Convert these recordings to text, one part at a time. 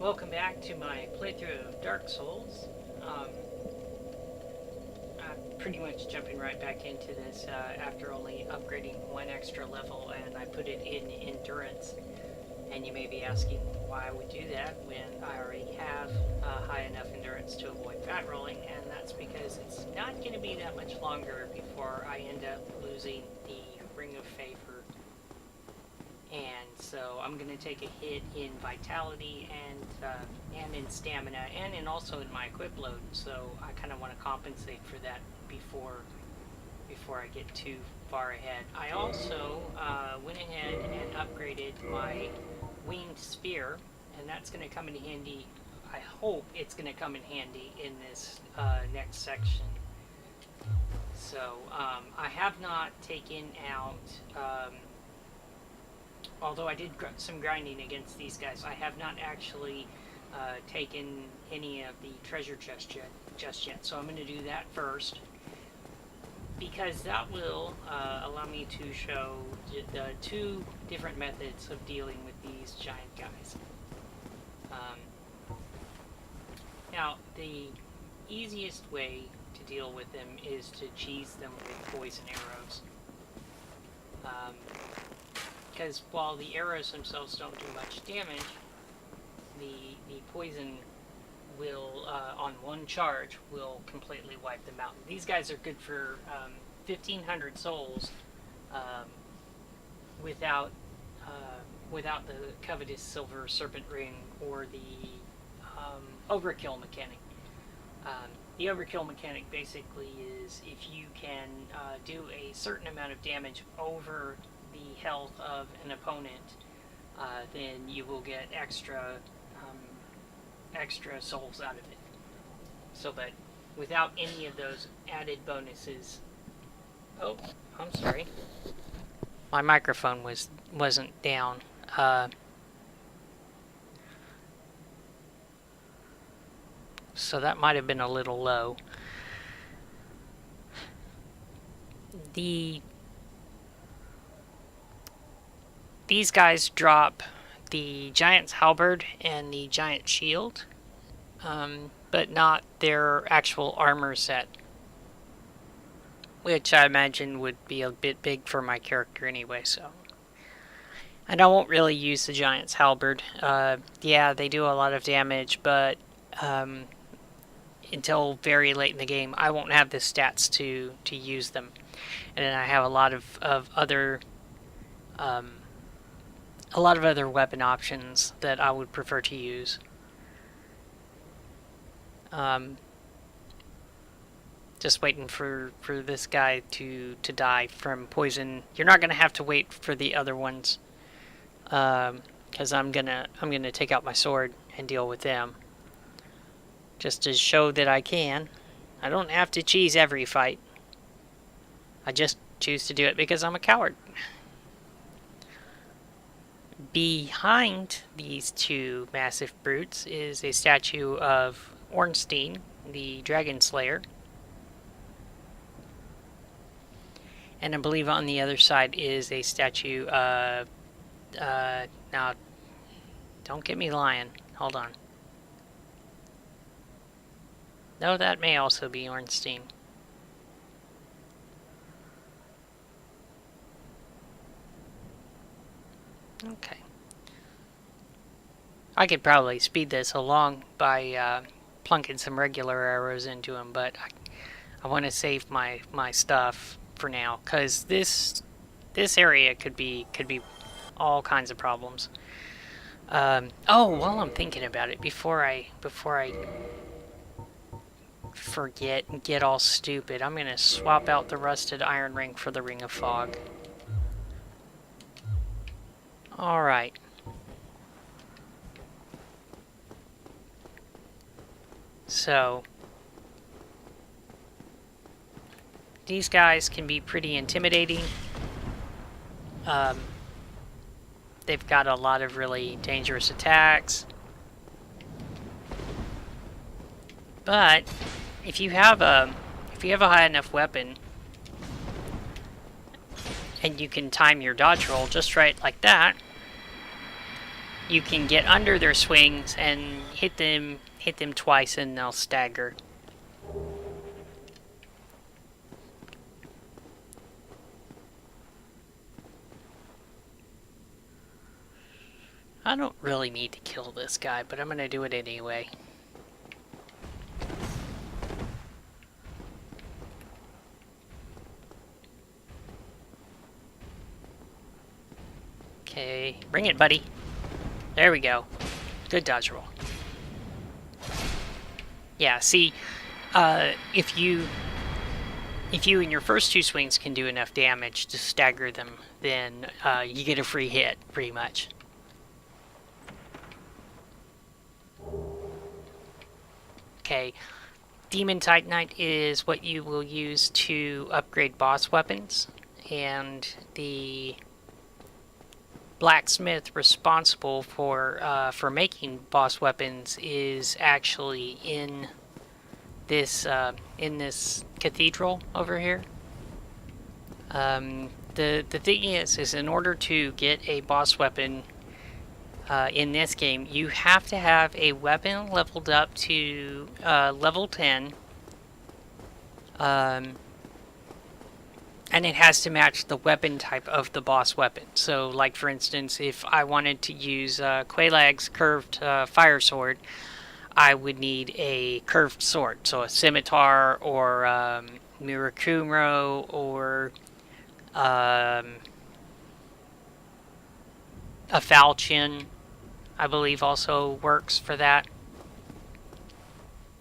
welcome back to my playthrough of Dark Souls. I'm pretty much jumping right back into this after only upgrading one extra level, and I put it in Endurance. And you may be asking why I would do that when I already have high enough Endurance to avoid fat rolling, and that's because it's not going to be that much longer before I end up losing the Ring of Favor. And so I'm going to take a hit in vitality and in stamina and also in my equip load. So I kind of want to compensate for that before I get too far ahead. I also went ahead and upgraded my winged spear, and that's going to come in handy. I hope it's going to come in handy in this next section. So I have not taken out. Although I did some grinding against these guys, I have not actually taken any of the treasure just yet. So I'm going to do that first, because that will allow me to show the two different methods of dealing with these giant guys. Now, the easiest way to deal with them is to cheese them with poison arrows. Because while the arrows themselves don't do much damage, the poison will, on one charge, will completely wipe them out. These guys are good for 1,500 souls without the covetous silver serpent ring or the overkill mechanic. The overkill mechanic basically is if you can do a certain amount of damage over the health of an opponent, then you will get extra souls out of it. So, but without any of those added bonuses. Oh, I'm sorry. My microphone wasn't down. So that might have been a little low. These guys drop the Giant's Halberd and the Giant Shield, but not their actual armor set, which I imagine would be a bit big for my character anyway, so. And I won't really use the Giant's Halberd. Yeah, they do a lot of damage, but until very late in the game, I won't have the stats to use them. And then I have a lot of other weapon options that I would prefer to use. Just waiting for this guy to die from poison. You're not gonna have to wait for the other ones, because I'm gonna take out my sword and deal with them, just to show that I can. I don't have to cheese every fight. I just choose to do it because I'm a coward. Behind these two massive brutes is a statue of Ornstein, the Dragon Slayer. And I believe on the other side is a statue of... now, don't get me lying. Hold on. No, that may also be Ornstein. Okay. I could probably speed this along by plunking some regular arrows into him, but I want to save my stuff for now, because this area could be all kinds of problems. Oh, while I'm thinking about it, before I forget and get all stupid, I'm gonna swap out the rusted iron ring for the Ring of Fog. Alright. So, these guys can be pretty intimidating. They've got a lot of really dangerous attacks. But if you have a high enough weapon and you can time your dodge roll just right like that, you can get under their swings and hit them twice and they'll stagger. I don't really need to kill this guy, but I'm going to do it anyway. Okay, bring it, buddy. There we go. Good dodge roll. Yeah, see, if you in your first 2 swings can do enough damage to stagger them, then you get a free hit, pretty much. Okay, Demon Titanite is what you will use to upgrade boss weapons, and the blacksmith responsible for making boss weapons is actually in this cathedral over here. The thing is in order to get a boss weapon in this game, you have to have a weapon leveled up to level 10, and it has to match the weapon type of the boss weapon. So, like for instance, if I wanted to use Quelaag's curved fire sword, I would need a curved sword, so a scimitar or Murakumo or a falchion, I believe, also works for that.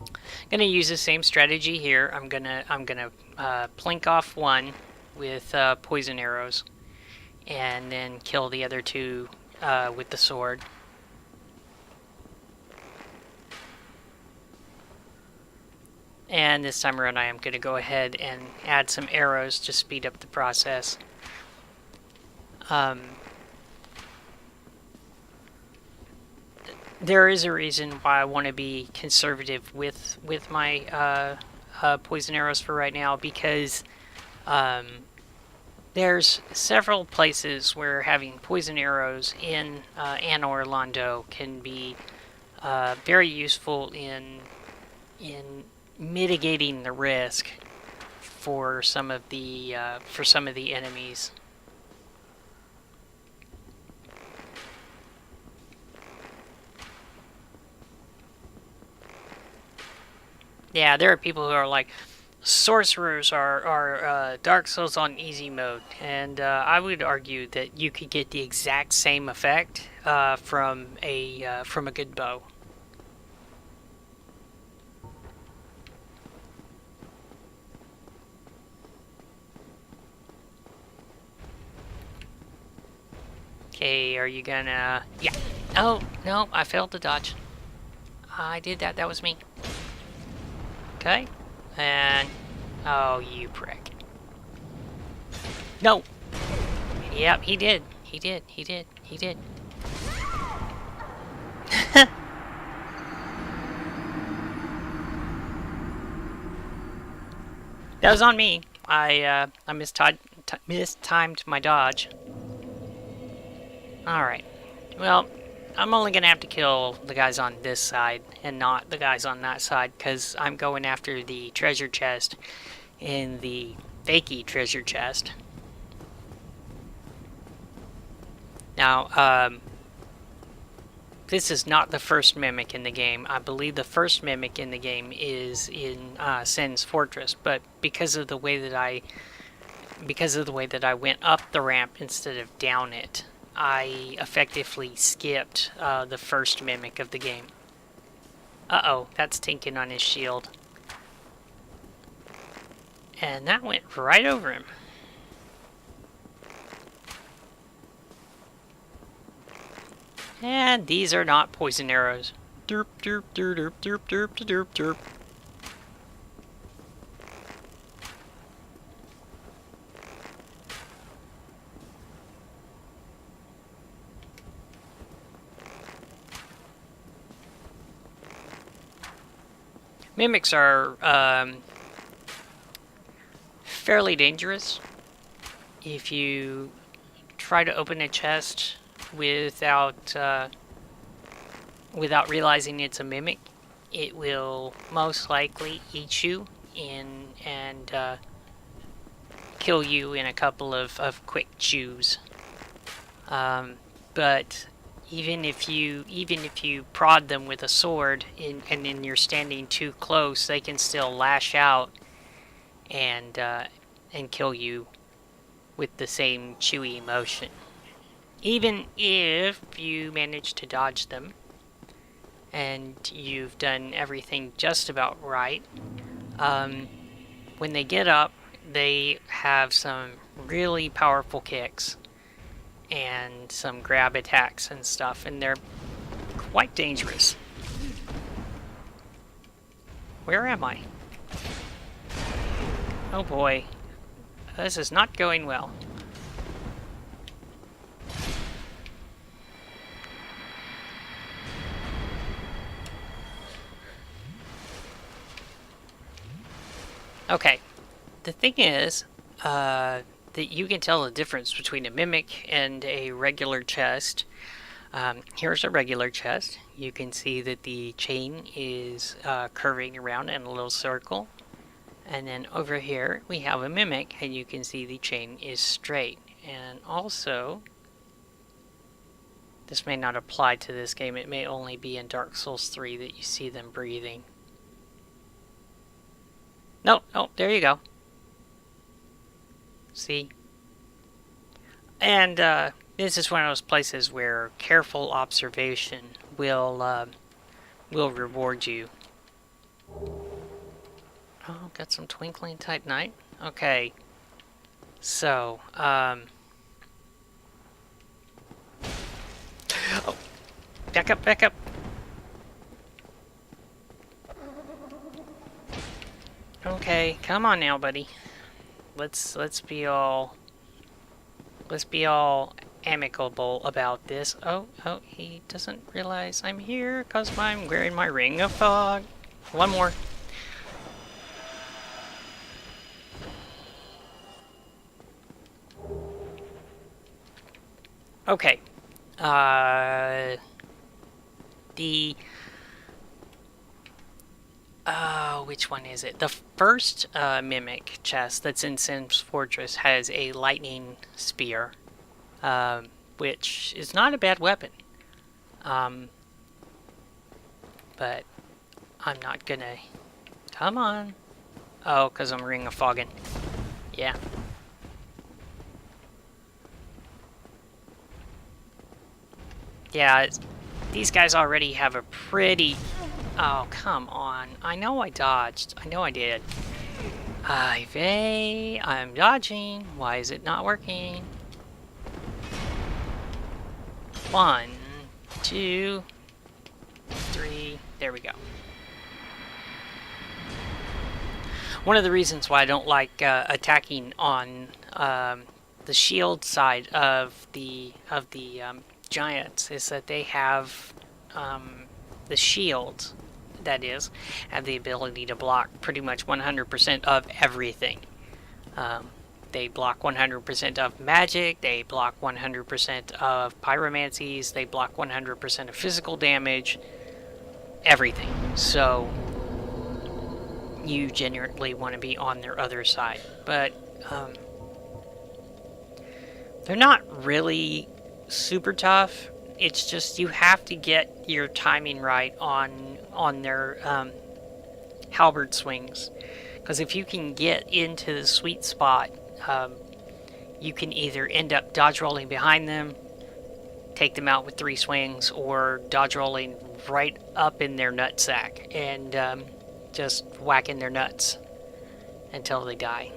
I'm gonna use the same strategy here. I'm gonna plink off one with poison arrows, and then kill the other 2 with the sword. And this time around I am going to go ahead and add some arrows to speed up the process. There is a reason why I want to be conservative with my poison arrows for right now, because there's several places where having poison arrows in Anor Londo can be very useful in mitigating the risk for some of the enemies. Yeah, there are people who are like, sorcerers are Dark Souls on easy mode, and I would argue that you could get the exact same effect from a good bow. Okay, are you gonna... Yeah. Oh, no, I failed to dodge. I did that. That was me. Okay. And... Oh, you prick. No! Yep, he did. He did. He did. He did. That was on me. I mistimed my dodge. Alright. Well, I'm only going to have to kill the guys on this side and not the guys on that side, because I'm going after the treasure chest in the fakey treasure chest. Now, this is not the first mimic in the game. I believe the first mimic in the game is in Sen's Fortress, but because of the way that I went up the ramp instead of down it, I effectively skipped the first mimic of the game. Uh-oh, that's Tinkin on his shield. And that went right over him. And these are not poison arrows. Derp, derp, derp, derp, derp, derp, derp. Mimics are fairly dangerous. If you try to open a chest without without realizing it's a mimic, it will most likely eat you and kill you in a couple of quick chews. But even if you prod them with a sword and then you're standing too close, they can still lash out and kill you with the same chewy motion. Even if you manage to dodge them and you've done everything just about right, when they get up, they have some really powerful kicks and some grab attacks and stuff, and they're quite dangerous. Where am I? Oh boy, this is not going well. Okay, the thing is that you can tell the difference between a mimic and a regular chest. Here's a regular chest. You can see that the chain is curving around in a little circle. And then over here we have a mimic, and you can see the chain is straight. And also, this may not apply to this game. It may only be in Dark Souls 3 that you see them breathing. No, there you go. See? And this is one of those places where careful observation will reward you. Oh, got some twinkling titanite. Okay. So, oh, back up. Okay, come on now, buddy. Let's be all amicable about this. Oh, he doesn't realize I'm here because I'm wearing my ring of fog. One more. Okay. Which one is it? The first mimic chest that's in Sim's Fortress has a lightning spear, which is not a bad weapon. But I'm not gonna... Come on. Oh, because I'm ring of fogging. Yeah. Yeah, these guys already have a pretty... Oh, come on. I know I dodged. I know I did. I'm dodging. Why is it not working? 1, 2, 3. There we go. One of the reasons why I don't like attacking on the shield side of the giants is that they have the shield, that is, have the ability to block pretty much 100% of everything. They block 100% of magic, they block 100% of pyromancies, they block 100% of physical damage, everything. So you generally want to be on their other side. But they're not really super tough. It's just you have to get your timing right on their halberd swings, because if you can get into the sweet spot, you can either end up dodge rolling behind them, take them out with 3 swings, or dodge rolling right up in their nutsack and just whacking their nuts until they die.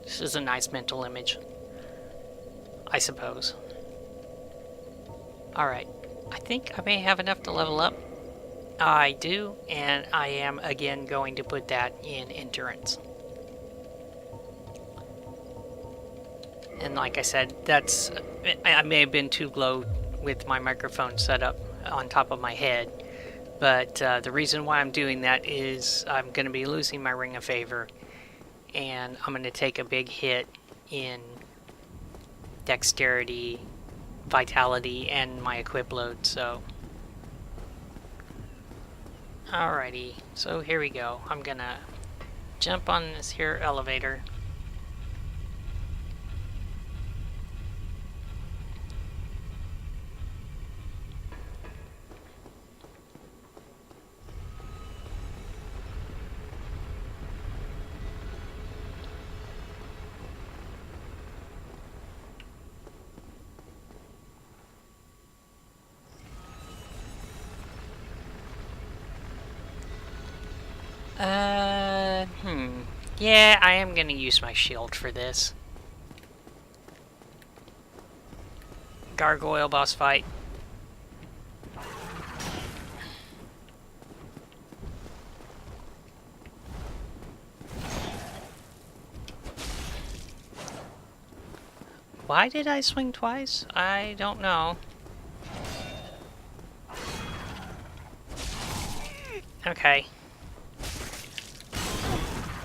This is a nice mental image, I suppose. Alright, I think I may have enough to level up. I do, and I am again going to put that in endurance. And like I said, I may have been too low with my microphone set up on top of my head, but the reason why I'm doing that is I'm going to be losing my Ring of Favor, and I'm going to take a big hit in dexterity, vitality, and my equip load, so Alrighty, so here we go. I'm gonna jump on this here elevator. Yeah, I am gonna use my shield for this. Gargoyle boss fight. Why did I swing twice? I don't know. Okay.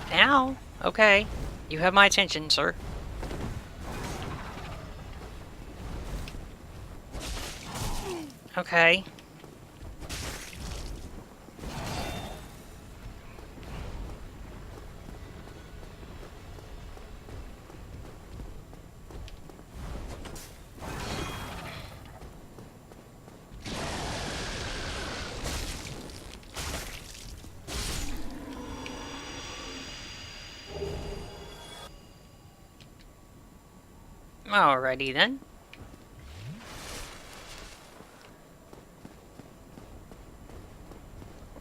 Now, okay. You have my attention, sir. Okay. Alrighty then.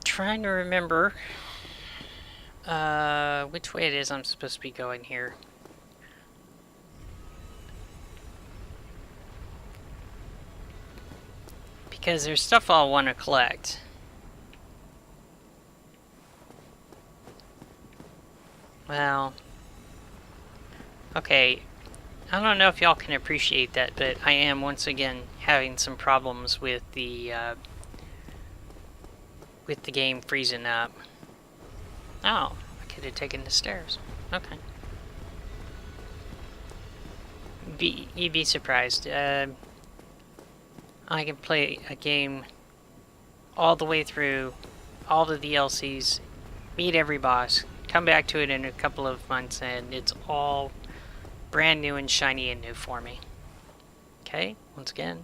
Trying to remember which way it is I'm supposed to be going here. Because there's stuff I'll want to collect. Well, okay, I don't know if y'all can appreciate that, but I am once again having some problems with the game freezing up. Oh, I could have taken the stairs. Okay. You'd be surprised. I can play a game all the way through, all the DLCs, meet every boss, come back to it in a couple of months, and it's all brand new and shiny and new for me. Okay, once again,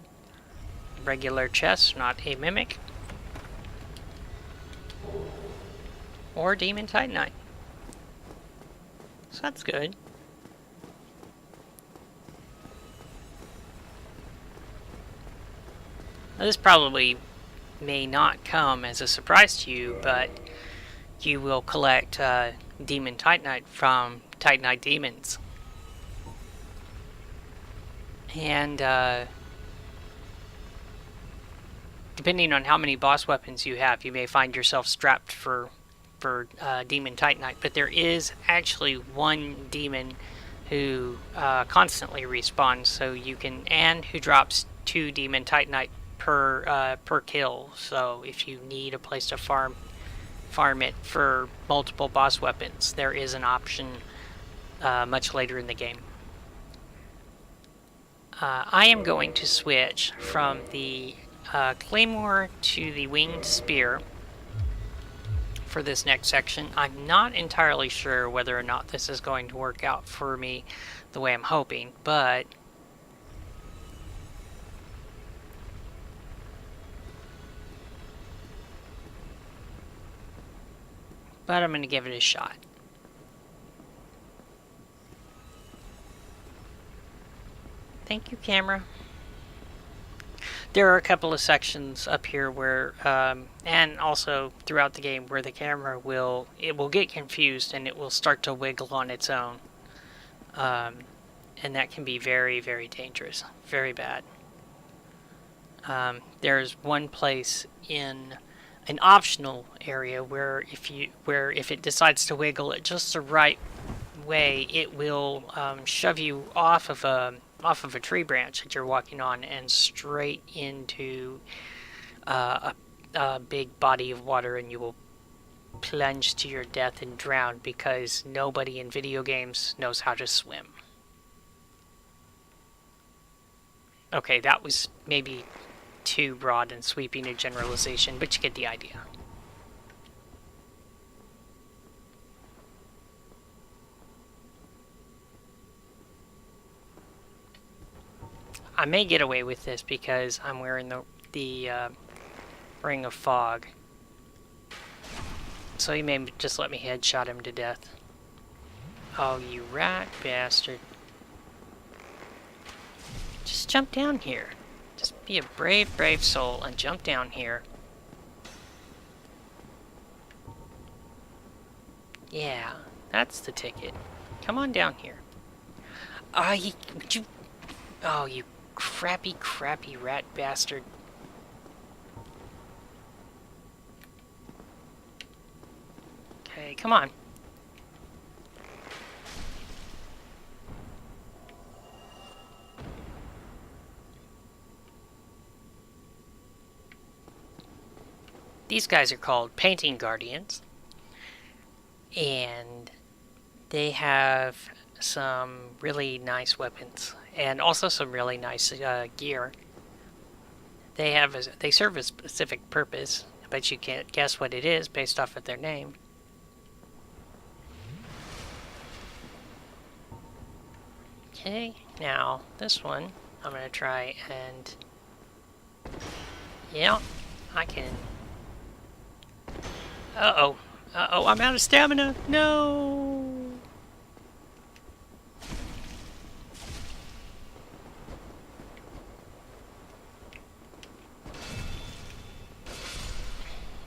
regular chest, not a mimic. Or Demon Titanite. So that's good. Now, this probably may not come as a surprise to you, but you will collect Demon Titanite from Titanite Demons. And depending on how many boss weapons you have, you may find yourself strapped for Demon Titanite. But there is actually one demon who constantly respawns, so you can, and who drops 2 Demon Titanite per kill. So if you need a place to farm it for multiple boss weapons, there is an option much later in the game. I am going to switch from the Claymore to the Winged Spear for this next section. I'm not entirely sure whether or not this is going to work out for me the way I'm hoping, but I'm going to give it a shot. Thank you, camera. There are a couple of sections up here where, and also throughout the game, where the camera will get confused and it will start to wiggle on its own. And that can be very, very dangerous. Very bad. There's one place in an optional area where if it decides to wiggle it just the right way, it will shove you off of a tree branch that you're walking on and straight into a big body of water, and you will plunge to your death and drown because nobody in video games knows how to swim. Okay, that was maybe too broad and sweeping a generalization, but you get the idea. I may get away with this because I'm wearing the Ring of Fog. So he may just let me headshot him to death. Oh, you rat bastard. Just jump down here. Just be a brave, brave soul and jump down here. Yeah, that's the ticket. Come on down here. Oh, you crappy, crappy rat bastard. Okay, come on. These guys are called Painting Guardians. And they have some really nice weapons. And also some really nice gear. They serve a specific purpose, but you can't guess what it is based off of their name. Okay, now this one I'm gonna try and yeah, I can. Uh-oh, I'm out of stamina. No.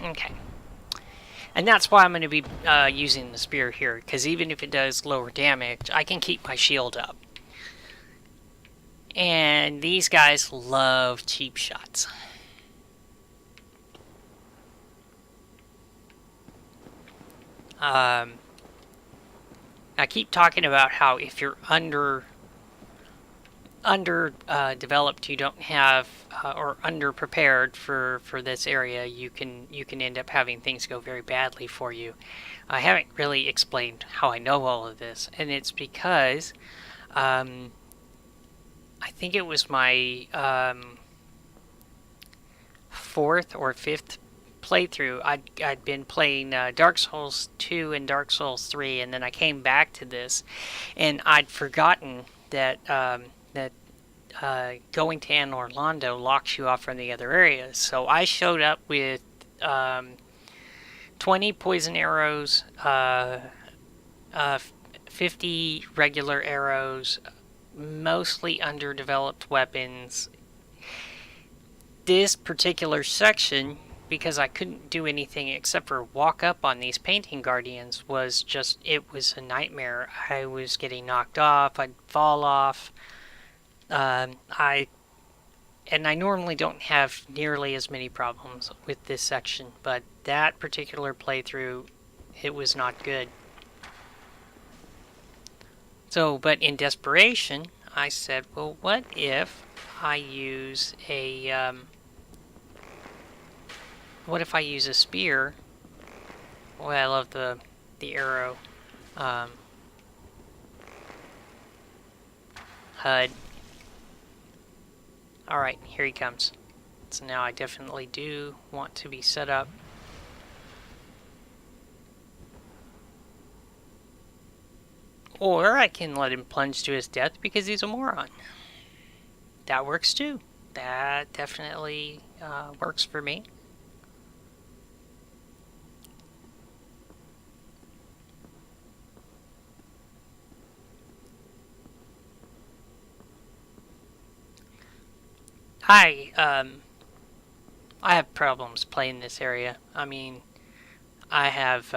Okay. And that's why I'm going to be using the spear here, because even if it does lower damage, I can keep my shield up. And these guys love cheap shots. I keep talking about how if you're underdeveloped, you don't have or underprepared for this area, you can end up having things go very badly for you. I haven't really explained how I know all of this, and it's because I think it was my 4th or 5th playthrough. I'd been playing Dark Souls 2 and Dark Souls 3, and then I came back to this, and I'd forgotten that going to Anor Londo locks you off from the other areas. So I showed up with 20 poison arrows, 50 regular arrows, mostly underdeveloped weapons. This particular section, because I couldn't do anything except for walk up on these Painting Guardians, it was a nightmare. I was getting knocked off, I'd fall off. I normally don't have nearly as many problems with this section, but that particular playthrough, it was not good. So, but in desperation, I said, well, what if I use a, what if I use a spear? Well, I love the arrow, HUD. Alright, here he comes. So now I definitely do want to be set up. Or I can let him plunge to his death because he's a moron. That works too. That definitely works for me. I have problems playing this area. I mean, I have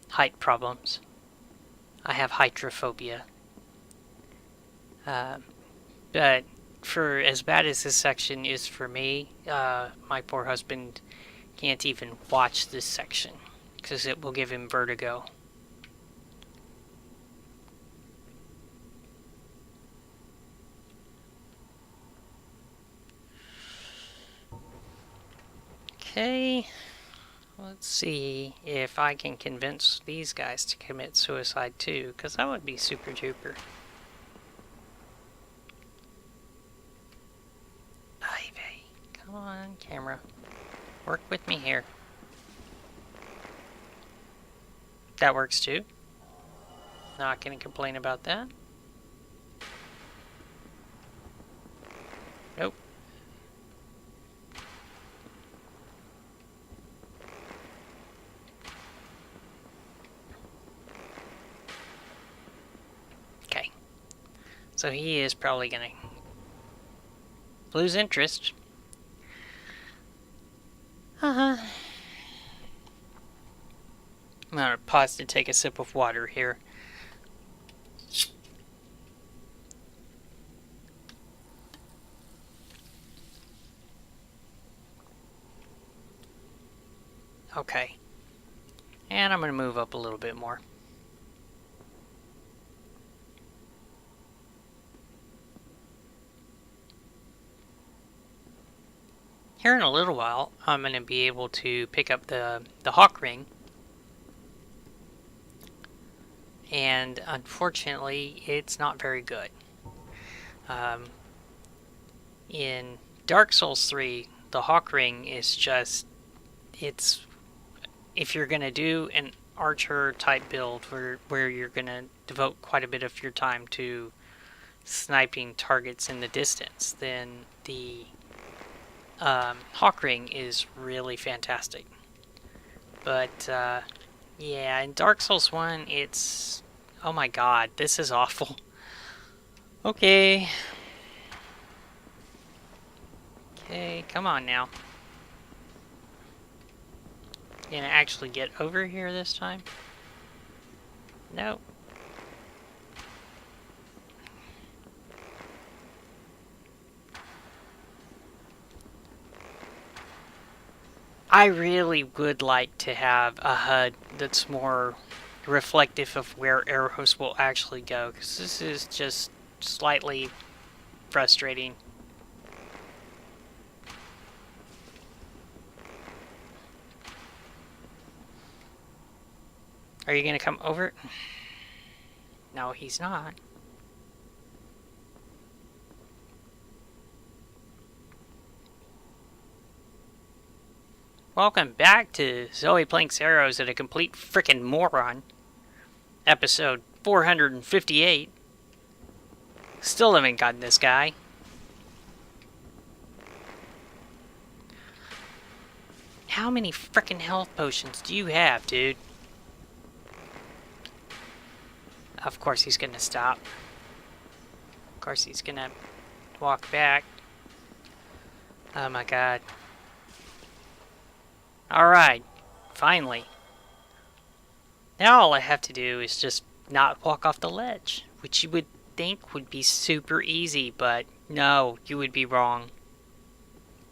height problems. I have hydrophobia. But for as bad as this section is for me, my poor husband can't even watch this section because it will give him vertigo. Okay, let's see if I can convince these guys to commit suicide too, because that would be super duper. Ivy, come on, camera. Work with me here. That works too. Not gonna complain about that. Nope. Okay. So he is probably gonna lose interest. I'm gonna pause to take a sip of water here. Okay. And I'm gonna move up a little bit more. Here in a little while, I'm going to be able to pick up the hawk ring. And unfortunately, it's not very good. In Dark Souls 3, the hawk ring is just... It's... If you're going to do an archer type build where you're going to devote quite a bit of your time to sniping targets in the distance, then the hawk ring is really fantastic. But yeah, in Dark Souls 1 it's... Oh my god, this is awful. Okay. Okay, come on now. Gonna actually get over here this time? No. I really would like to have a HUD that's more reflective of where arrows will actually go, because this is just slightly frustrating. Are you gonna come over? No, he's not. Welcome back to Zoe Planks Arrows at a Complete Frickin' Moron. Episode 458. Still haven't gotten this guy. How many frickin' health potions do you have, dude? Of course he's gonna stop. Of course he's gonna walk back. Oh my god. Alright, finally. Now all I have to do is just not walk off the ledge, which you would think would be super easy, but no, you would be wrong.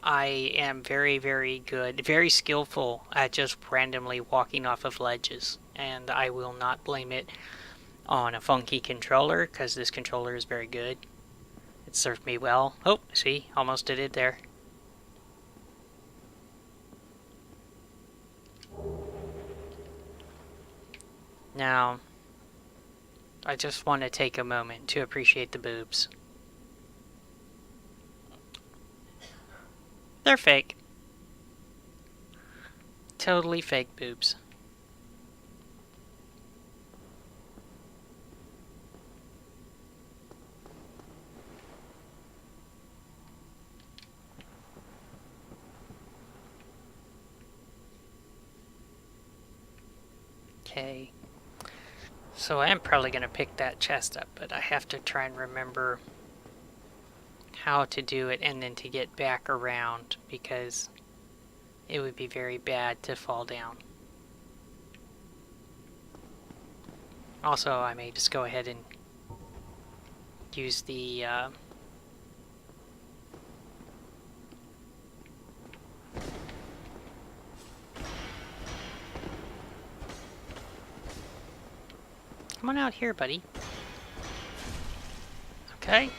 I am very, very good, very skillful at just randomly walking off of ledges, and I will not blame it on a funky controller, because this controller is very good. It served me well. Oh, see, almost did it there. Now, I just want to take a moment to appreciate the boobs. They're fake. Totally fake boobs. Okay. So I am probably going to pick that chest up, but I have to try and remember how to do it and then to get back around, because it would be very bad to fall down. Also, I may just go ahead and use the come on out here, buddy. Okay.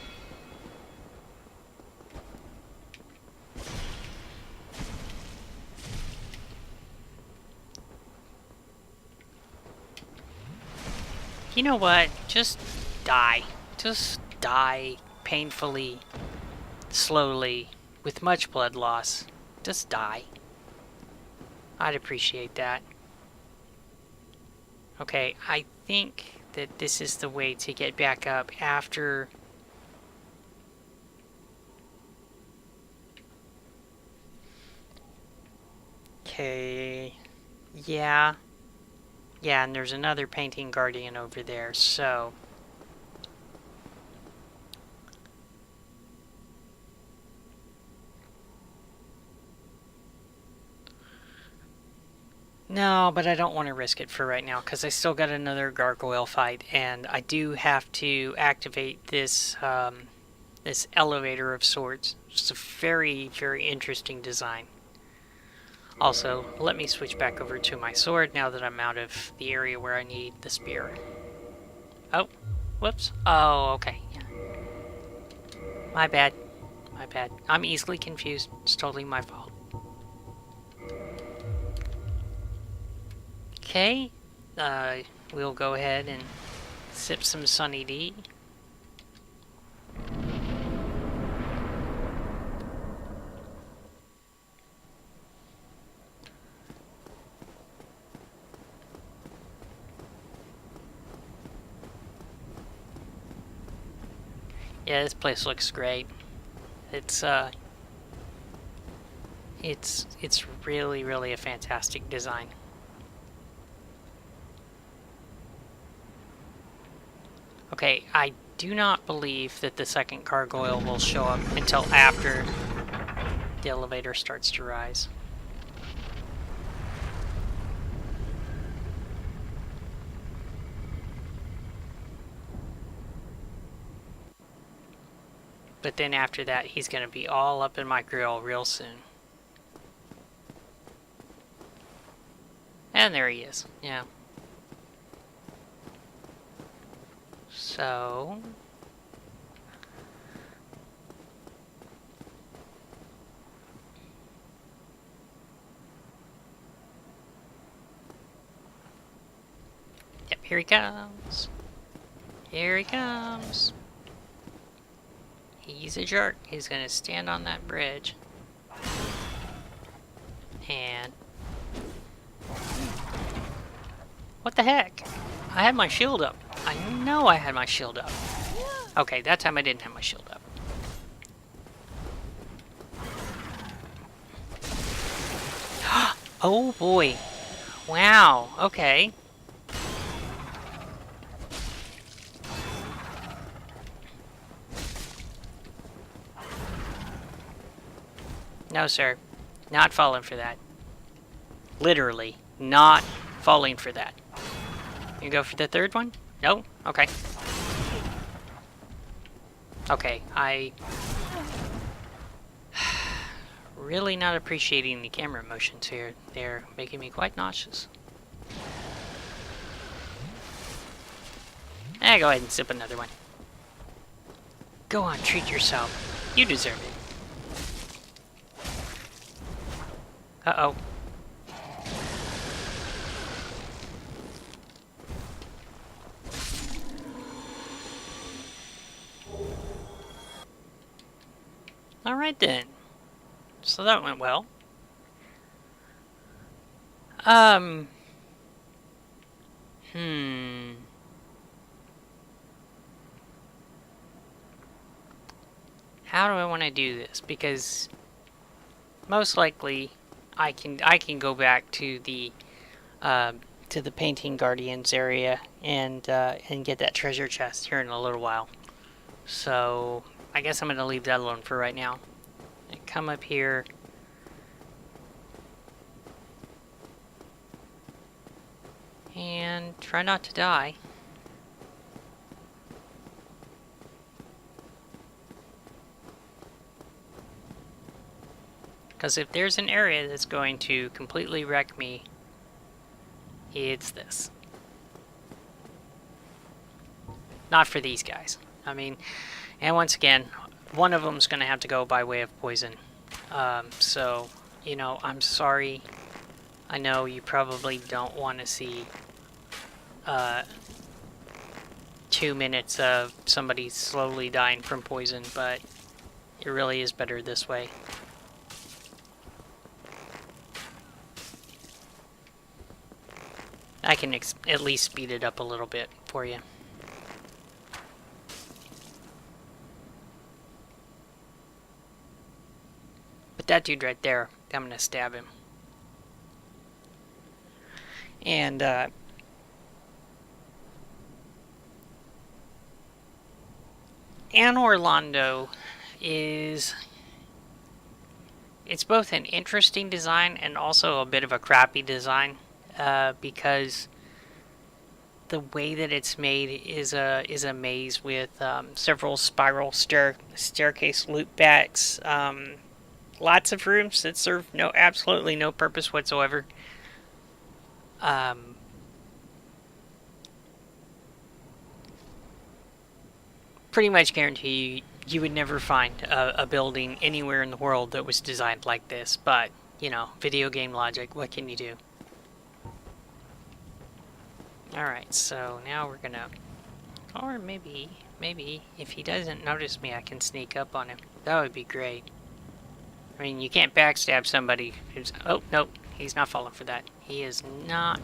You know what? Just die. Just die painfully, slowly, with much blood loss. Just die. I'd appreciate that. Okay, I think that this is the way to get back up after Okay. Yeah. Yeah, and there's another painting guardian over there, so... No, but I don't want to risk it for right now, because I still got another gargoyle fight, and I do have to activate this, this elevator of sorts. It's a very, very interesting design. Also, let me switch back over to my sword now that I'm out of the area where I need the spear. Oh, whoops. Oh, okay. Yeah. My bad. My bad. I'm easily confused. It's totally my fault. Okay. We'll go ahead and sip some Sunny D. Yeah, this place looks great. It's it's really, really a fantastic design. Okay, I do not believe that the second gargoyle will show up until after the elevator starts to rise. But then after that, he's going to be all up in my grill real soon. And there he is, yeah. So... Yep, here he comes. Here he comes. He's a jerk. He's gonna stand on that bridge. And... What the heck? I had my shield up. I know I had my shield up. Okay, that time I didn't have my shield up. Oh boy. Wow, okay. No, sir. Not falling for that. Literally, not falling for that. You go for the third one? No? Okay. Okay, really not appreciating the camera motions here. They're making me quite nauseous. Go ahead and sip another one. Go on, treat yourself. You deserve it. Uh-oh. Alright then. So that went well. How do I want to do this? Because most likely I can go back to the painting guardians area and get that treasure chest here in a little while. So I guess I'm gonna leave that alone for right now. And come up here. And try not to die. Because if there's an area that's going to completely wreck me, it's this. Not for these guys. I mean, and once again, one of them's going to have to go by way of poison. So, you know, I'm sorry. I know you probably don't want to see 2 minutes of somebody slowly dying from poison, but it really is better this way. I can at least speed it up a little bit for you. But that dude right there, I'm gonna stab him. And Anor Londo is... It's both an interesting design and also a bit of a crappy design, because the way that it's made is a maze with several spiral staircase loopbacks, lots of rooms that serve absolutely no purpose whatsoever. Pretty much guarantee you would never find a building anywhere in the world that was designed like this, but, you know, video game logic, what can you do? Alright, so now we're gonna... Or maybe, if he doesn't notice me, I can sneak up on him. That would be great. I mean, you can't backstab somebody who's... Oh, nope, he's not falling for that. He is not.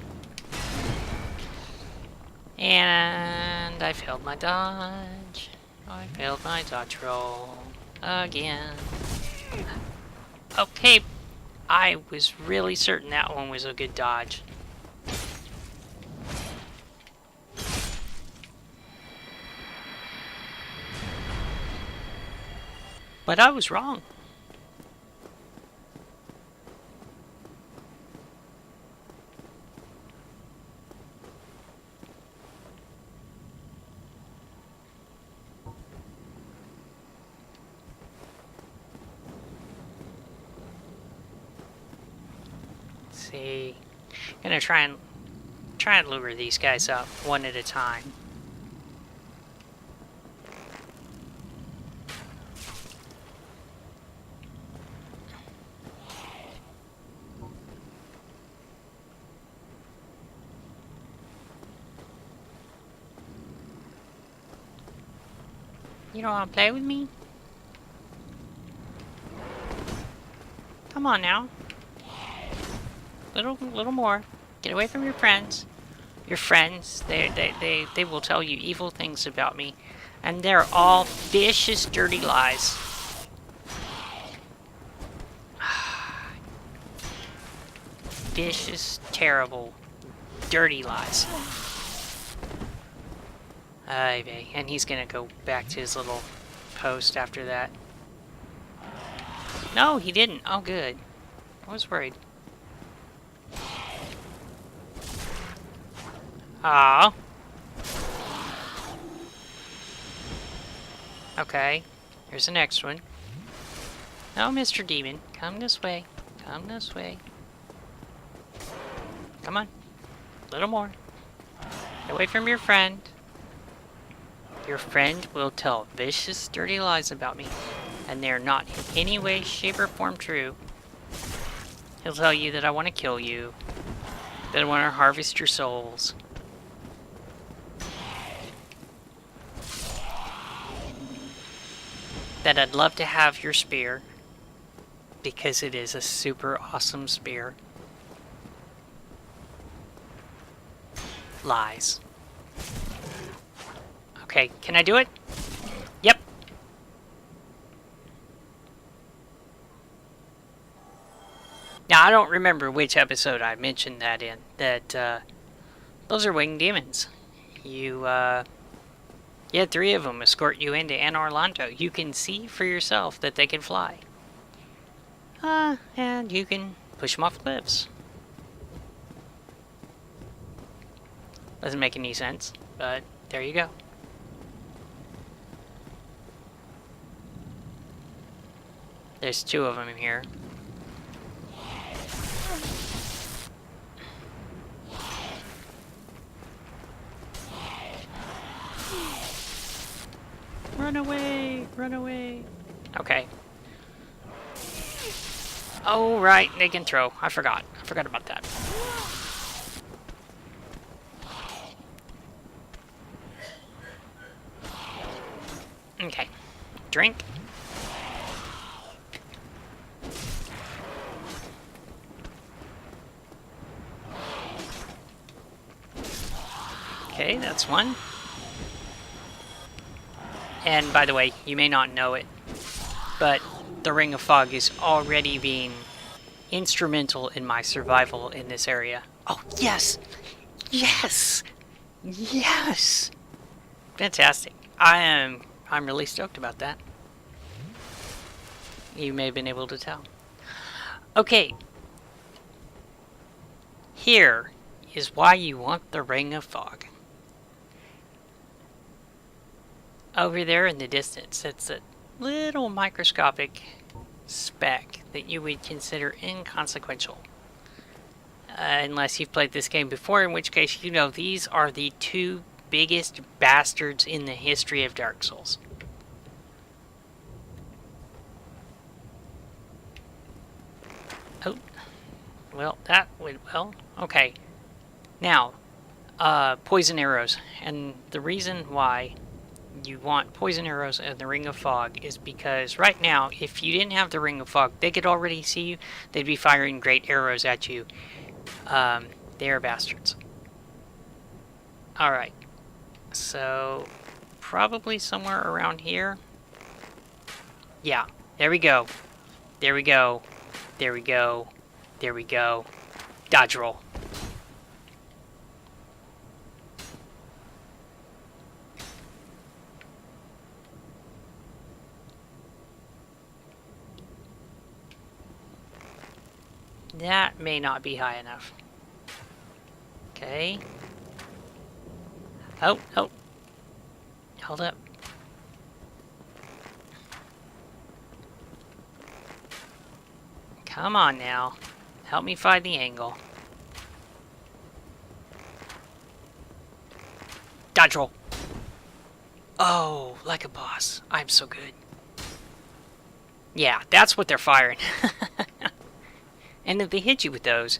And I failed my dodge. I failed my dodge roll again. Okay, I was really certain that one was a good dodge. But I was wrong. See, gonna try and lure these guys up one at a time. You don't want to play with me? Come on now. Little more. Get away from your friends. Your friends, they will tell you evil things about me. And they're all vicious, dirty lies. Vicious, terrible, dirty lies. And he's gonna go back to his little post after that. No, he didn't. Oh, good. I was worried. Ah. Okay. Here's the next one. No, Mr. Demon. Come this way. Come this way. Come on. A little more. Get away from your friend. Your friend will tell vicious, dirty lies about me, and they're not in any way, shape, or form true. He'll tell you that I want to kill you, that I want to harvest your souls. That I'd love to have your spear, because it is a super awesome spear. Lies. Okay, can I do it? Yep. Now, I don't remember which episode I mentioned that in, that, those are winged demons. You had 3 of them escort you into Anor Londo. You can see for yourself that they can fly. And you can push them off cliffs. Doesn't make any sense, but there you go. There's 2 of them here. Run away! Run away! Okay. Oh, right, they can throw. I forgot. I forgot about that. Okay. Drink. Okay, that's one. And by the way, you may not know it, but the Ring of Fog is already being instrumental in my survival in this area. Oh, yes! Yes! Yes! Fantastic. I'm really stoked about that. You may have been able to tell. Okay. Here is why you want the Ring of Fog. Over there in the distance, it's a little microscopic speck that you would consider inconsequential. Unless you've played this game before, in which case you know these are the two biggest bastards in the history of Dark Souls. Oh, well, that went well. Okay. Now, poison arrows. And the reason why you want poison arrows and the Ring of Fog is because right now, if you didn't have the Ring of Fog, they could already see you. They'd be firing great arrows at you. They are bastards. Alright. So, probably somewhere around here. Yeah, there we go. There we go. There we go. There we go. Dodge roll. That may not be high enough. Okay. Oh, oh. Hold up. Come on now. Help me find the angle. Dodge roll. Oh, like a boss. I'm so good. Yeah, that's what they're firing. And if they hit you with those,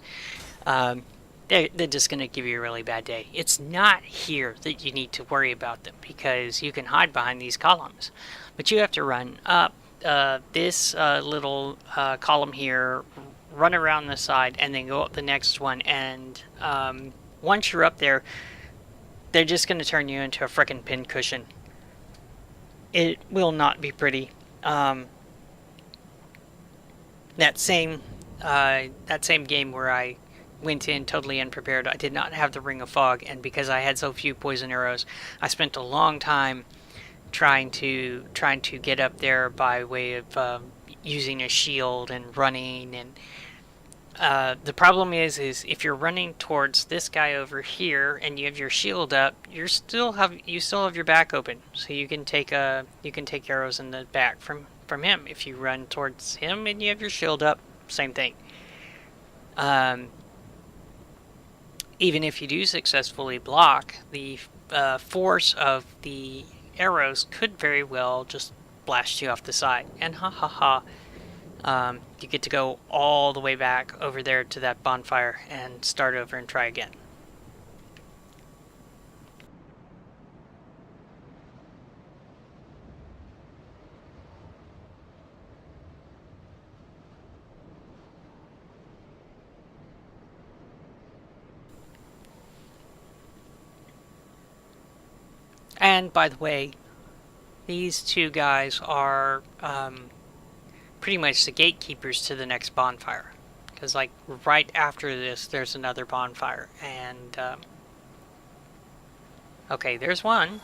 they're just going to give you a really bad day. It's not here that you need to worry about them, because you can hide behind these columns. But you have to run up this little column here, run around the side, and then go up the next one. And once you're up there, they're just going to turn you into a frickin' pincushion. It will not be pretty. That same game where I went in totally unprepared, I did not have the Ring of Fog, and because I had so few poison arrows, I spent a long time trying to get up there by way of using a shield and running. And the problem is if you're running towards this guy over here and you have your shield up, you still have your back open, so you can take arrows in the back from him. If you run towards him and you have your shield up, same thing. Even if you do successfully block, the force of the arrows could very well just blast you off the side. And you get to go all the way back over there to that bonfire and start over and try again. And by the way, these two guys are pretty much the gatekeepers to the next bonfire. Because like right after this, there's another bonfire. And okay, there's one.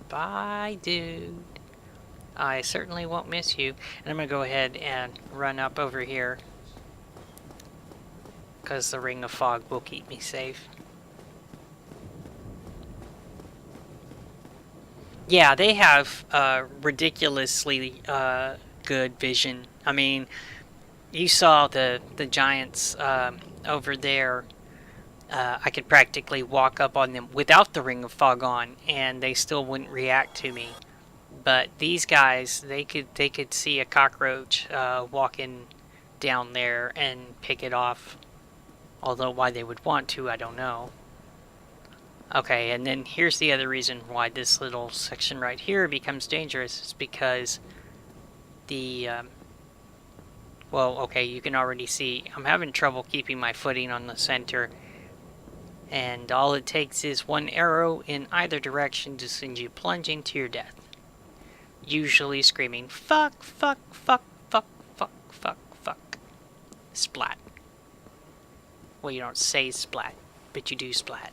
Bye, dude. I certainly won't miss you. And I'm going to go ahead and run up over here, because the Ring of Fog will keep me safe. Yeah, they have ridiculously good vision. I mean, you saw the giants over there. I could practically walk up on them without the Ring of Fog on, and they still wouldn't react to me. But these guys, they could see a cockroach walking down there and pick it off. Although why they would want to, I don't know. Okay, and then here's the other reason why this little section right here becomes dangerous. It's because the, well, okay, you can already see I'm having trouble keeping my footing on the center. And all it takes is one arrow in either direction to send you plunging to your death. Usually screaming, fuck, fuck, fuck, fuck, fuck, fuck, fuck. Splat. Well, you don't say splat, but you do splat.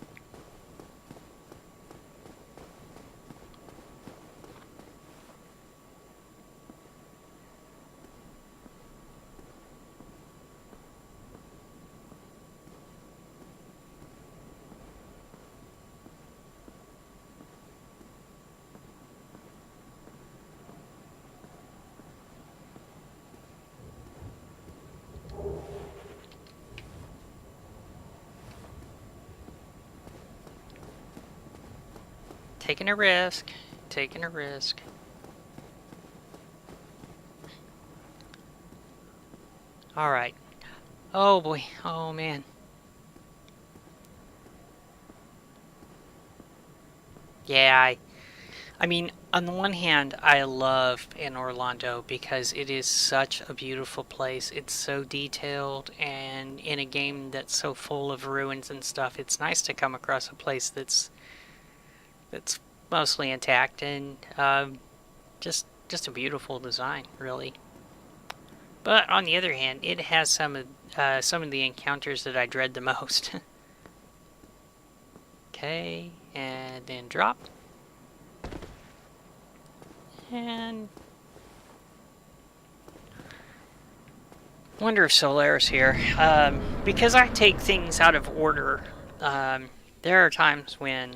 Taking a risk. Taking a risk. Alright. Oh boy. Oh man. Yeah, I mean, on the one hand, I love Anor Londo because it is such a beautiful place. It's so detailed, and in a game that's so full of ruins and stuff, it's nice to come across a place that's mostly intact and just a beautiful design, really. But on the other hand, it has some of the encounters that I dread the most. Okay, and then drop. And wonder if Solaris here. Because I take things out of order, there are times when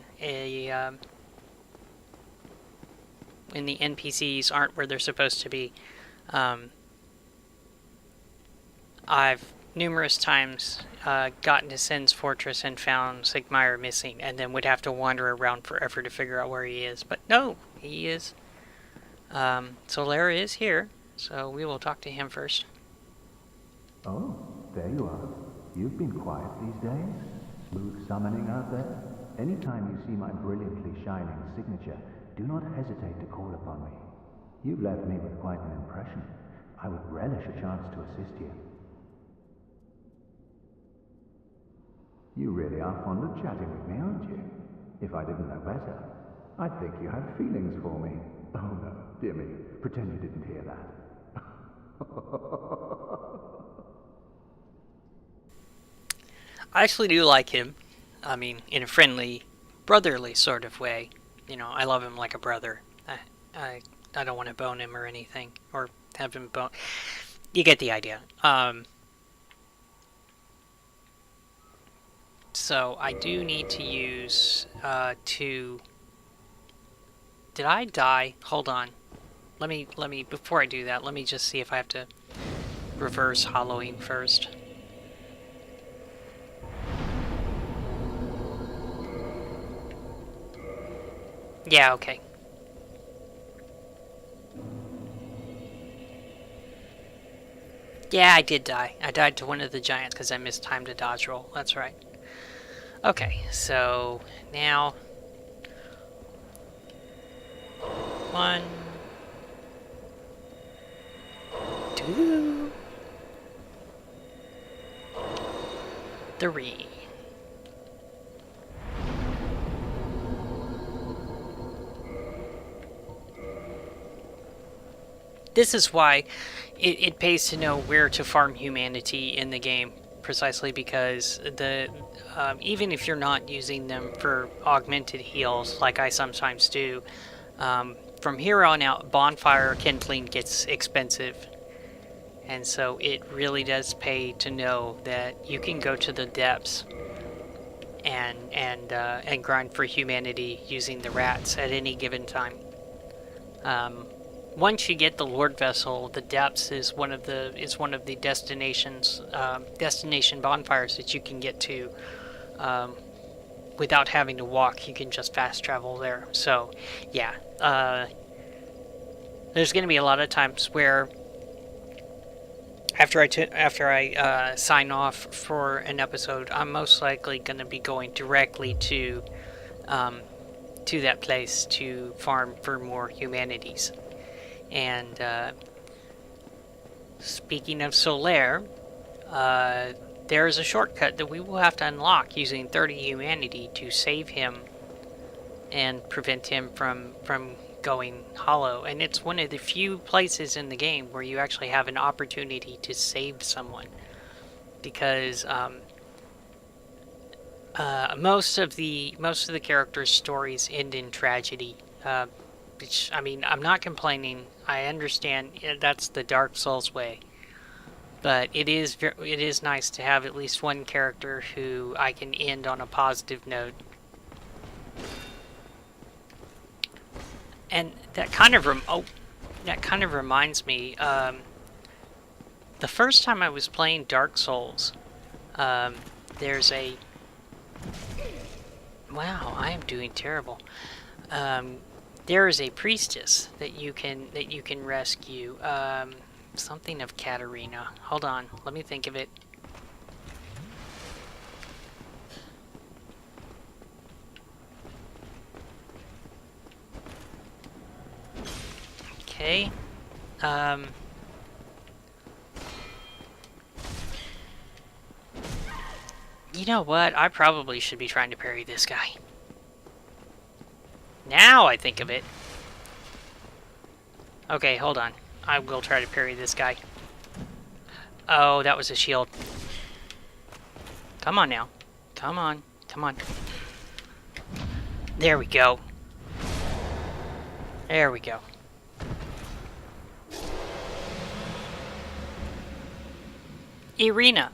when the NPCs aren't where they're supposed to be. I've numerous times gotten to Sin's Fortress and found Sigmire missing, and then would have to wander around forever to figure out where he is. But no, he is. Solara is here, so we will talk to him first. Oh, there you are. You've been quiet these days. Smooth summoning out there. Anytime you see my brilliantly shining signature, do not hesitate to call upon me. You've left me with quite an impression. I would relish a chance to assist you. You really are fond of chatting with me, aren't you? If I didn't know better, I'd think you had feelings for me. Oh no, dear me, pretend you didn't hear that. I actually do like him. I mean, in a friendly, brotherly sort of way. You know, I love him like a brother. I don't want to bone him or anything, or have him bone. You get the idea. So I do need to use two. Did I die? Hold on. Let me before I do that, let me just see if I have to reverse hollowing first. Yeah, okay. Yeah, I did die. I died to one of the giants because I mistimed a dodge roll. That's right. Okay, so now 1, 2, 3. This is why it pays to know where to farm humanity in the game, precisely because even if you're not using them for augmented heals, like I sometimes do, from here on out, bonfire kindling gets expensive. And so it really does pay to know that you can go to the depths and grind for humanity using the rats at any given time. Once you get the Lord Vessel, the depths is one of the destination bonfires that you can get to without having to walk. You can just fast travel there. So, yeah, there's going to be a lot of times where after I sign off for an episode, I'm most likely going to be going directly to that place to farm for more humanities. And speaking of Solaire, there is a shortcut that we will have to unlock using 30 humanity to save him and prevent him from going hollow. And it's one of the few places in the game where you actually have an opportunity to save someone, because most of the characters' stories end in tragedy. Which, I mean, I'm not complaining. I understand that's the Dark Souls way, but it is nice to have at least one character who I can end on a positive note. And that kind of reminds me. The first time I was playing Dark Souls, there's a wow, I am doing terrible. There is a priestess that you can rescue. Something of Katarina. Hold on, let me think of it. Okay. You know what? I probably should be trying to parry this guy. Now I think of it. Okay, hold on. I will try to parry this guy. Oh, that was a shield. Come on now. Come on. Come on. There we go. There we go. Irina.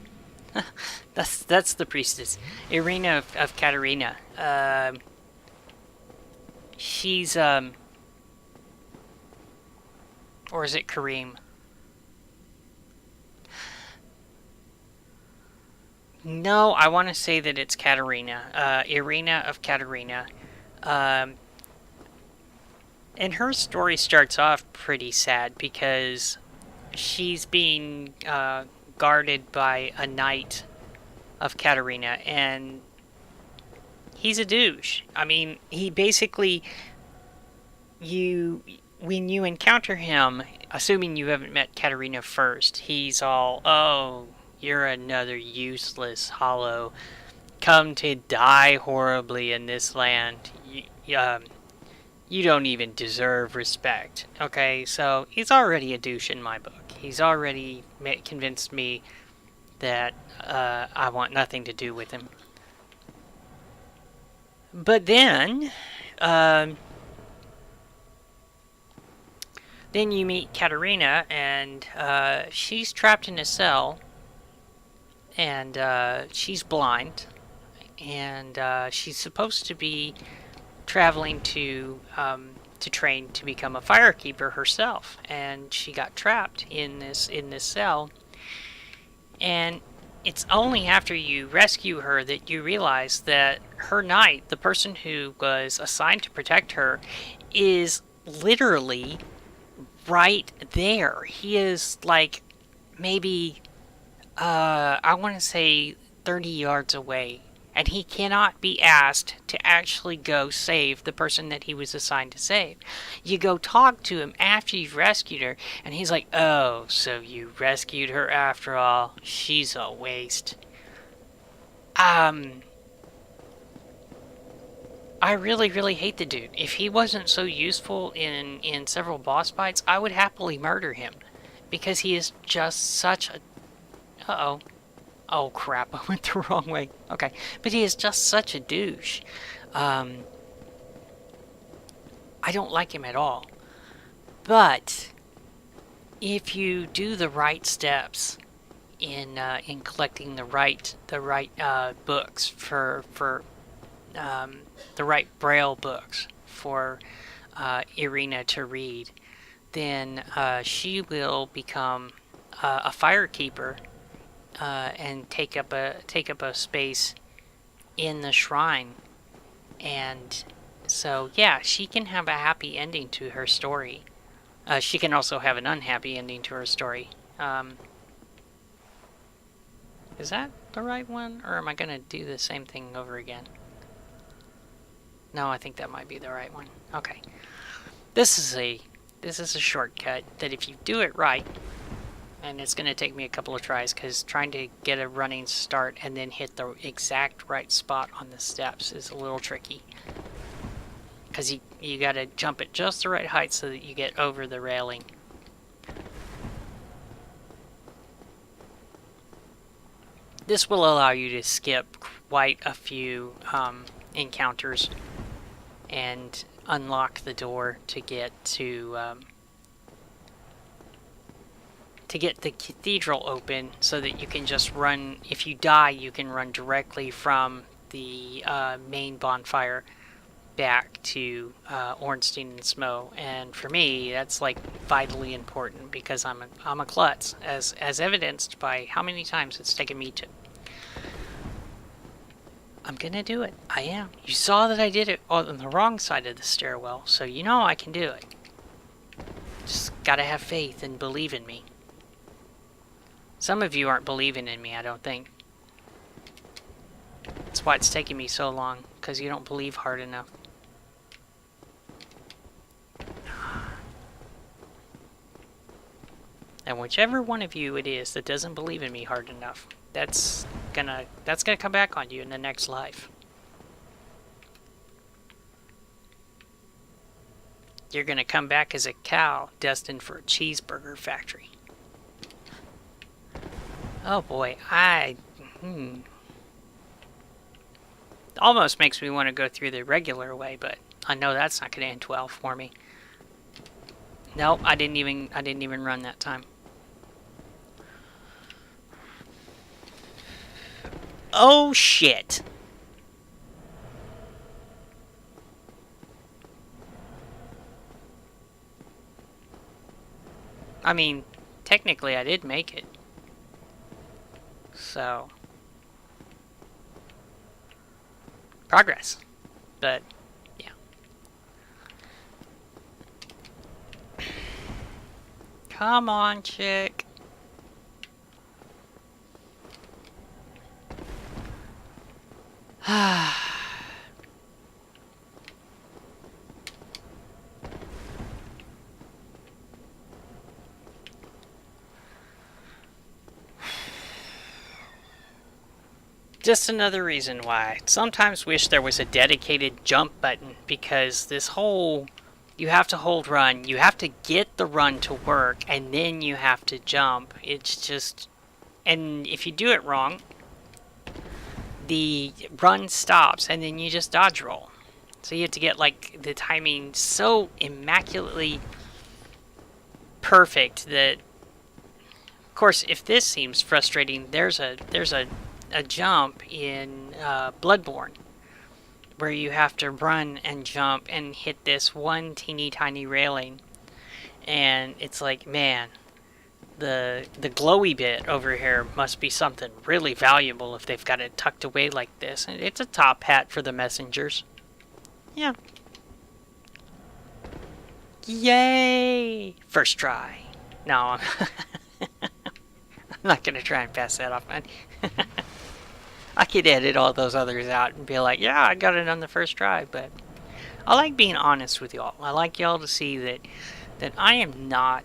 That's the priestess. Irina of Katarina. She's or is it Kareem? No, I want to say that it's Katarina. Irina of Katarina. And her story starts off pretty sad because she's being guarded by a knight of Katarina, and he's a douche. I mean, he basically, when you encounter him, assuming you haven't met Katarina first, he's all, oh, you're another useless hollow, come to die horribly in this land. You don't even deserve respect. Okay, so he's already a douche in my book. He's already convinced me that I want nothing to do with him. But then you meet Katarina, and she's trapped in a cell, and she's blind, and she's supposed to be traveling to train to become a firekeeper herself, and she got trapped in this cell. And it's only after you rescue her that you realize that her knight, the person who was assigned to protect her, is literally right there. He is like maybe I want to say 30 yards away, and he cannot be asked to actually go save the person that he was assigned to save. You go talk to him after you've rescued her, and he's like, oh, so you rescued her after all. She's a waste. I really, really hate the dude. If he wasn't so useful in several boss fights, I would happily murder him. Because he is just such a... Uh-oh. Oh, crap. I went the wrong way. Okay. But he is just such a douche. I don't like him at all. But if you do the right steps in collecting the right books for the right Braille books for Irina to read, then she will become a firekeeper and take up a space in the shrine. And so, yeah, she can have a happy ending to her story. She can also have an unhappy ending to her story. Is that the right one, or am I going to do the same thing over again? No, I think that might be the right one. Okay. This is a shortcut that if you do it right, and it's going to take me a couple of tries because trying to get a running start and then hit the exact right spot on the steps is a little tricky. Because you got to jump at just the right height so that you get over the railing. This will allow you to skip quite a few encounters and unlock the door to get the cathedral open, so that you can just run. If you die, you can run directly from the main bonfire back to Ornstein and Smo. And for me, that's like vitally important, because I'm a klutz, as evidenced by how many times it's taken me to. I'm gonna do it. I am. You saw that I did it on the wrong side of the stairwell, so you know I can do it. Just gotta have faith and believe in me. Some of you aren't believing in me, I don't think. That's why it's taking me so long, because you don't believe hard enough. And whichever one of you it is that doesn't believe in me hard enough, that's gonna come back on you in the next life. You're gonna come back as a cow destined for a cheeseburger factory. Oh boy, almost makes me want to go through the regular way, but I know that's not going to end well for me. Nope, I didn't even run that time. Oh shit. I mean, technically I did make it. So, progress. But, yeah. Come on, chick. Just another reason why I sometimes wish there was a dedicated jump button, because this whole, you have to hold run, you have to get the run to work, and then you have to jump. It's just, and if you do it wrong, the run stops and then you just dodge roll. So you have to get like the timing so immaculately perfect that, of course, if this seems frustrating, there's a jump in Bloodborne where you have to run and jump and hit this one teeny tiny railing, and it's like, man, the glowy bit over here must be something really valuable if they've got it tucked away like this. And it's a top hat for the messengers. Yeah. Yay! First try. No, I'm not gonna try and pass that off, man. I could edit all those others out and be like, yeah, I got it on the first try, but I like being honest with y'all. I like y'all to see that I am not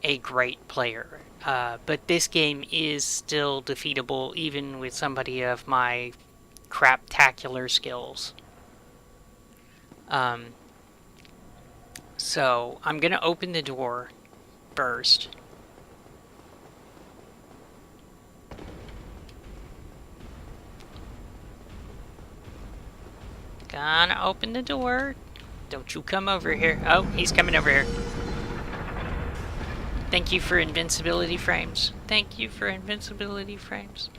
a great player, but this game is still defeatable even with somebody of my craptacular skills. So I'm gonna open the door first. Gonna open the door. Don't you come over here. Oh, he's coming over here. Thank you for invincibility frames. Thank you for invincibility frames.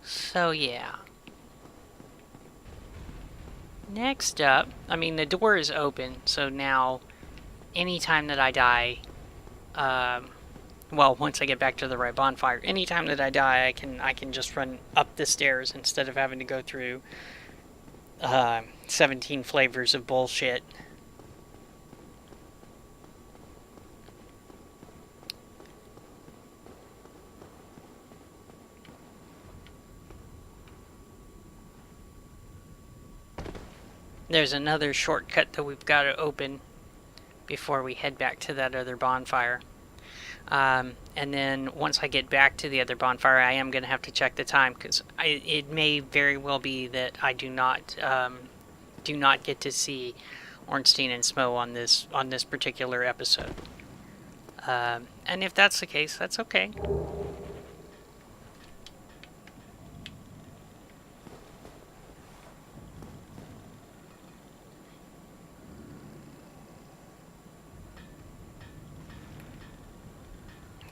So yeah. Next up, I mean, the door is open, so now anytime that I die, well, once I get back to the right bonfire, anytime that I die, I can just run up the stairs instead of having to go through 17 flavors of bullshit. There's another shortcut that we've got to open before we head back to that other bonfire. And then once I get back to the other bonfire, I am going to have to check the time, because it may very well be that I do not get to see Ornstein and Smo on this particular episode. And if that's the case, that's okay.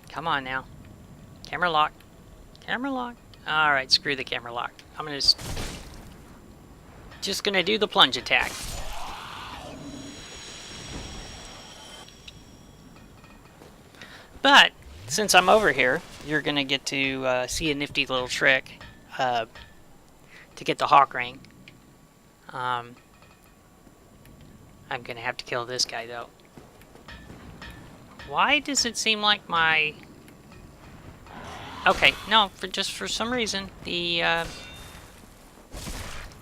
Come on now. Camera lock. Camera lock. Alright, screw the camera lock. I'm gonna just gonna do the plunge attack. But since I'm over here, you're gonna get to see a nifty little trick to get the hawk ring. I'm gonna have to kill this guy though. Why does it seem like my... Okay, no, for some reason, the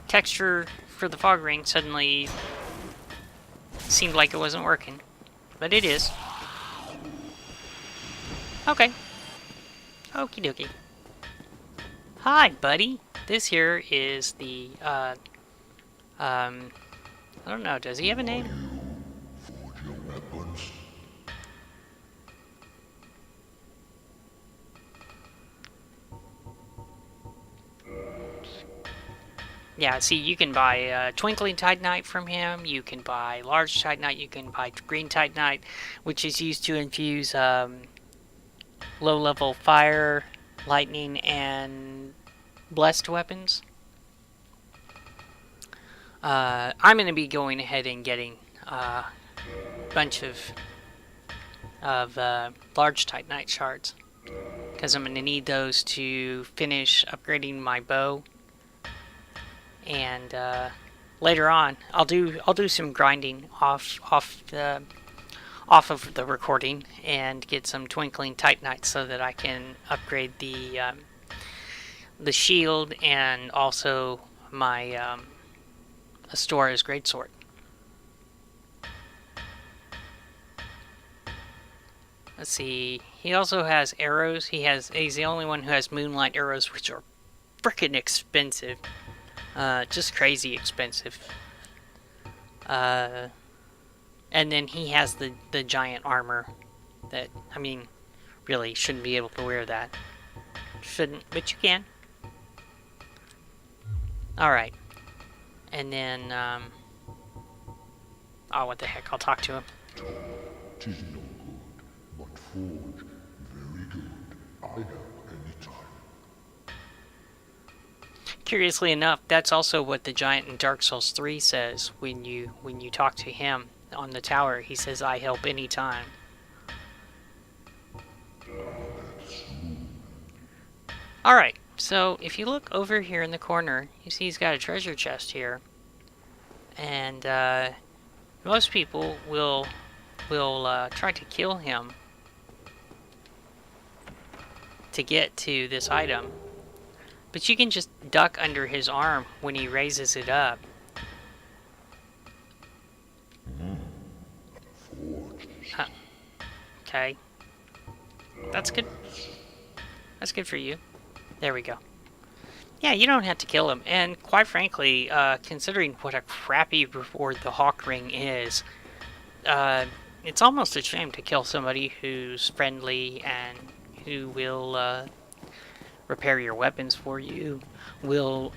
texture for the fog ring suddenly seemed like it wasn't working. But it is. Okay. Okie dokie. Hi, buddy. This here is the, I don't know, does he have a name? Forge your weapons. Yeah, see, you can buy Twinkling Titanite from him, you can buy Large Titanite, you can buy Green Titanite, which is used to infuse low-level fire, lightning, and blessed weapons. I'm going to be going ahead and getting a bunch of Large Titanite shards, because I'm going to need those to finish upgrading my bow. And later on, I'll do some grinding off of the recording and get some Twinkling Titanite so that I can upgrade the shield and also my Astora's greatsword. Let's see. He also has arrows. He's the only one who has moonlight arrows, which are freaking expensive. Just crazy expensive. And then he has the giant armor that, I mean, really shouldn't be able to wear that. Shouldn't, but you can. Alright. And then, oh, what the heck, I'll talk to him. Tis no good, but forge very good. I help anytime. Curiously enough, that's also what the giant in Dark Souls 3 says when you talk to him on the tower. He says, "I help anytime." Alright, so if you look over here in the corner, you see he's got a treasure chest here. And most people will try to kill him to get to this item. But you can just duck under his arm when he raises it up. Okay. That's good. That's good for you. There we go. Yeah, you don't have to kill him. And quite frankly, considering what a crappy reward the Hawk Ring is, it's almost a shame to kill somebody who's friendly and who will repair your weapons for you, will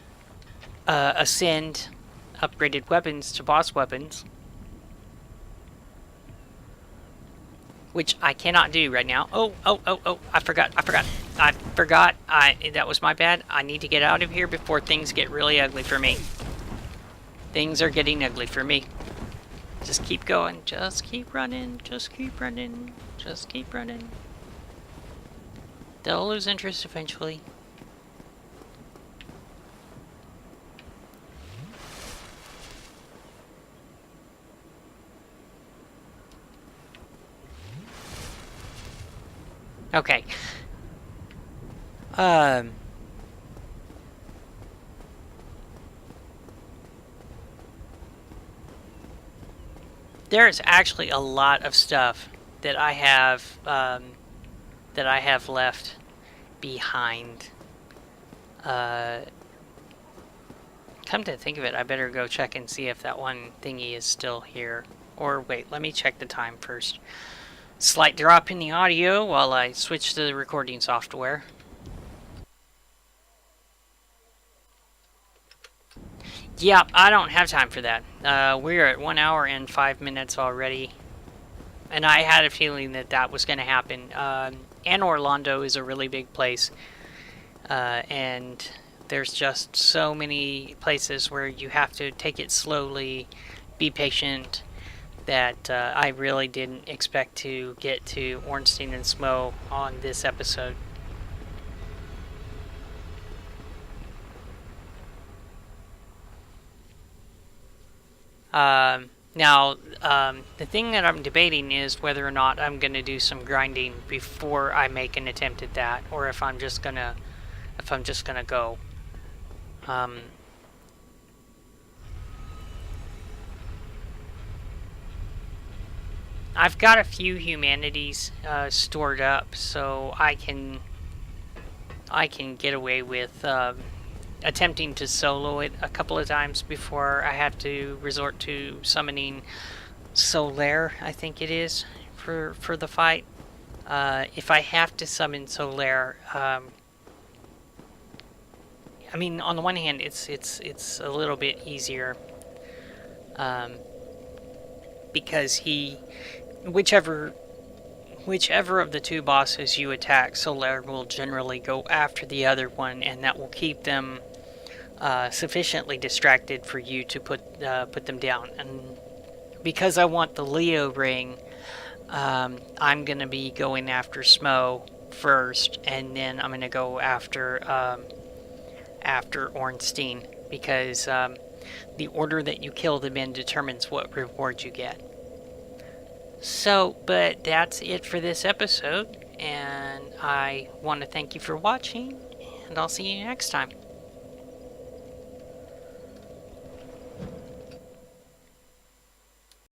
ascend upgraded weapons to boss weapons, which I cannot do right now. Oh, I forgot. That was my bad. I need to get out of here before things get really ugly for me. Things are getting ugly for me. Just keep going. Just keep running. Just keep running. Just keep running. They'll lose interest eventually. Okay. There is actually a lot of stuff that I have left behind. Come to think of it, I better go check and see if that one thingy is still here. Or wait, let me check the time first. Slight drop in the audio while I switch to the recording software. Yeah, I don't have time for that. We're at 1 hour and 5 minutes already. And I had a feeling that that was going to happen. Anor Londo is a really big place. And there's just so many places where you have to take it slowly, be patient, that I really didn't expect to get to Ornstein and Smo on this episode. Now, the thing that I'm debating is whether or not I'm going to do some grinding before I make an attempt at that, or if I'm just gonna go. I've got a few humanities stored up, so I can get away with attempting to solo it a couple of times before I have to resort to summoning Solaire, I think it is, for the fight. If I have to summon Solaire, I mean, on the one hand, it's a little bit easier, because whichever of the two bosses you attack, Solaire will generally go after the other one, and that will keep them sufficiently distracted for you to put them down. And because I want the Leo ring, I'm going to be going after Smo first, and then I'm going to go after Ornstein, because the order that you kill them in determines what reward you get. So, but that's it for this episode, and I want to thank you for watching, and I'll see you next time.